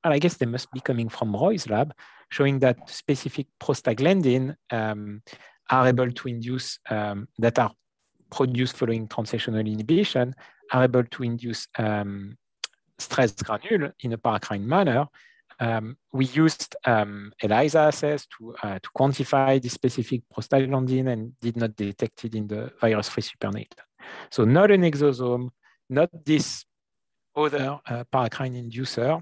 I guess they must be coming from Roy's lab, showing that specific prostaglandin are able to induce, that are produced following translational inhibition, are able to induce stress granule in a paracrine manner. We used ELISA assays to quantify the specific prostaglandin and did not detect it in the virus-free supernatant. So not an exosome, not this other paracrine inducer,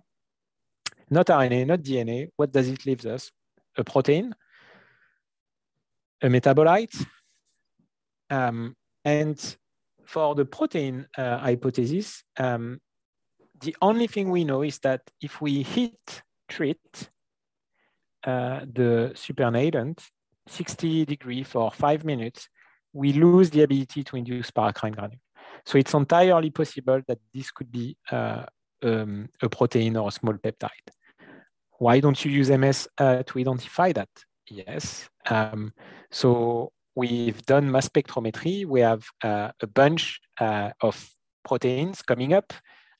not RNA, not DNA. What does it leave us? A protein, a metabolite, and for the protein hypothesis, the only thing we know is that if we treat the supernatant 60 degrees for 5 minutes, we lose the ability to induce paracrine granule. So it's entirely possible that this could be a protein or a small peptide. Why don't you use MS to identify that? Yes. So we've done mass spectrometry. We have a bunch of proteins coming up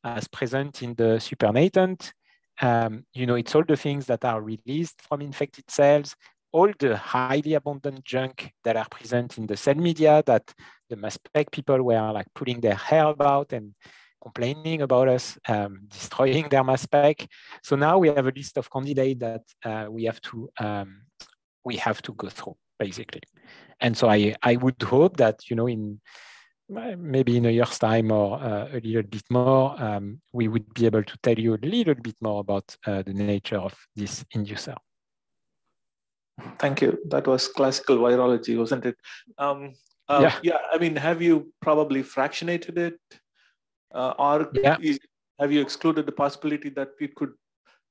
as present in the supernatant. It's all the things that are released from infected cells, all the highly abundant junk that are present in the cell media that the mass spec people were like pulling their hair about and complaining about us destroying their mass spec. So now we have a list of candidates that we have to go through, basically. And so I would hope that, maybe in a year's time or a little bit more, we would be able to tell you a little bit more about the nature of this inducer. Thank you. That was classical virology, wasn't it? Yeah, I mean, have you probably fractionated it? Have you excluded the possibility that it could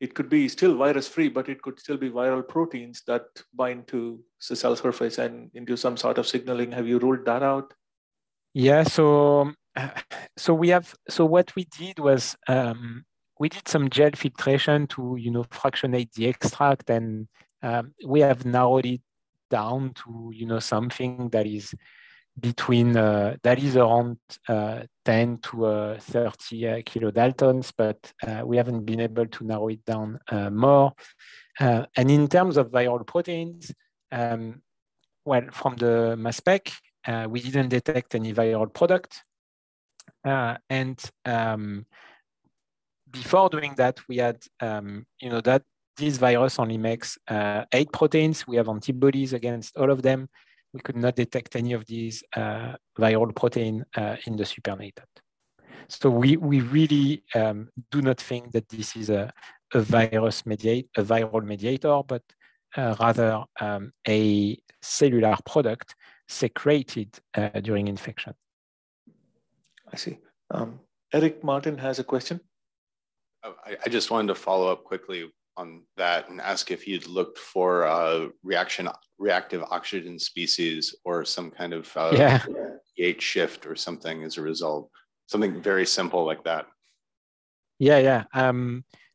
it could be still virus-free, but it could still be viral proteins that bind to the cell surface and induce some sort of signaling. Have you ruled that out? Yeah. So what we did was we did some gel filtration to fractionate the extract, and we have narrowed it down to something that is between that is around 10 to 30 kilodaltons, but we haven't been able to narrow it down more. And in terms of viral proteins, well, from the mass spec, we didn't detect any viral product. And before doing that, we had, that this virus only makes 8 proteins. We have antibodies against all of them. We could not detect any of these viral protein in the supernatant. So we really do not think that this is a viral mediator, but rather a cellular product secreted during infection. I see. Eric Martin has a question. I just wanted to follow up quickly on that and ask if you'd looked for reactive oxygen species or some kind of pH shift or something as a result, something very simple like that. Yeah.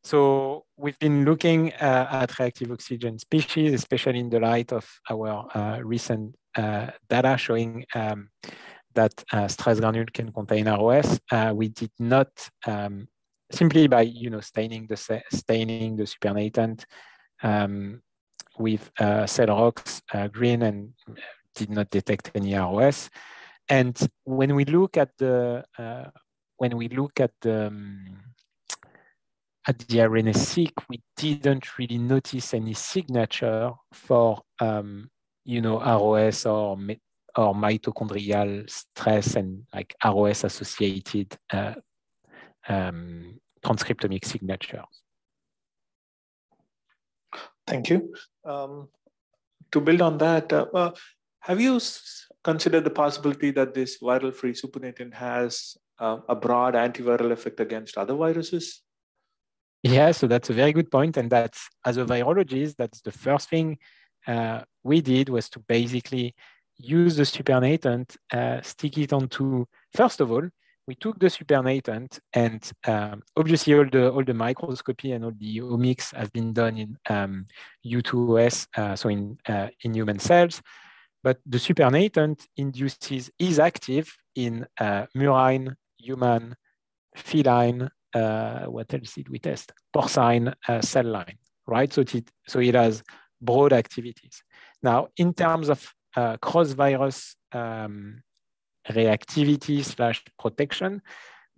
So we've been looking at reactive oxygen species, especially in the light of our recent data showing that stress granule can contain ROS. We did not simply by staining the supernatant with cell rocks green and did not detect any ROS. And when we look at the RNA-seq, we didn't really notice any signature for ROS or mitochondrial stress and like ROS associated transcriptomic signatures. Thank you. To build on that, have you considered the possibility that this viral-free supernatant has a broad antiviral effect against other viruses? Yeah, so that's a very good point. And that's, as a virologist, that's the first thing we did was to basically use the supernatant, stick it onto, first of all, we took the supernatant and obviously all the microscopy and all the omics have been done in U2OS, so in human cells. But the supernatant is active in murine, human, feline, what else did we test? Porcine cell line, right? So it has broad activities. Now, in terms of cross-virus reactivity / protection,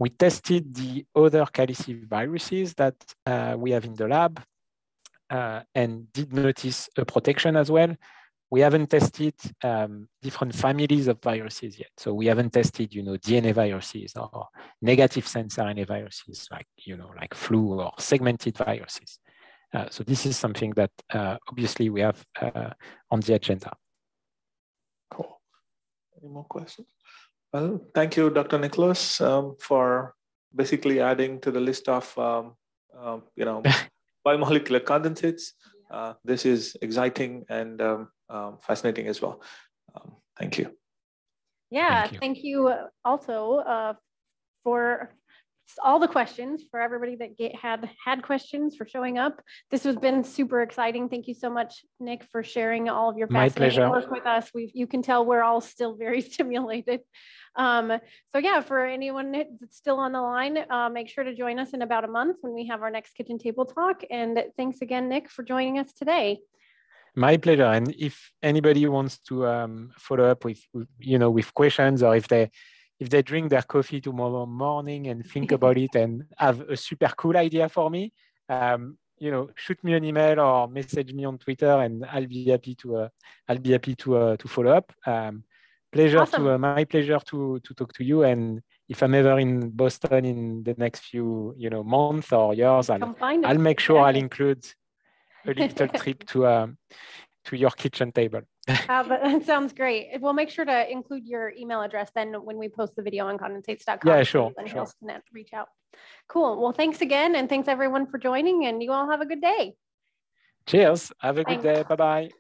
we tested the other caliciviruses that we have in the lab and did notice a protection as well. We haven't tested different families of viruses yet. So we haven't tested, DNA viruses or negative sense RNA viruses like flu or segmented viruses. So this is something that obviously we have on the agenda. Cool. Any more questions? Well, thank you, Dr. Nicolas, for basically adding to the list of, biomolecular condensates. This is exciting and fascinating as well. Thank you. Yeah, thank you also for all the questions, for everybody that had questions, for showing up. This has been super exciting. Thank you so much, Nick, for sharing all of your fascinating work with us. You can tell we're all still very stimulated. So yeah, for anyone that's still on the line, make sure to join us in about a month when we have our next kitchen table talk. And thanks again, Nick, for joining us today. My pleasure. And if anybody wants to follow up with questions, or if they drink their coffee tomorrow morning and think about it and have a super cool idea for me, shoot me an email or message me on Twitter, and I'll be happy to follow up. Awesome. My pleasure to talk to you. And if I'm ever in Boston in the next few months or years, I'll make sure I'll include a little trip to your kitchen table. But that sounds great. We'll make sure to include your email address then when we post the video on condensates.com. Yeah, sure. So else can reach out. Cool. Well, thanks again. And thanks everyone for joining, and you all have a good day. Cheers. Have a good day. Bye-bye.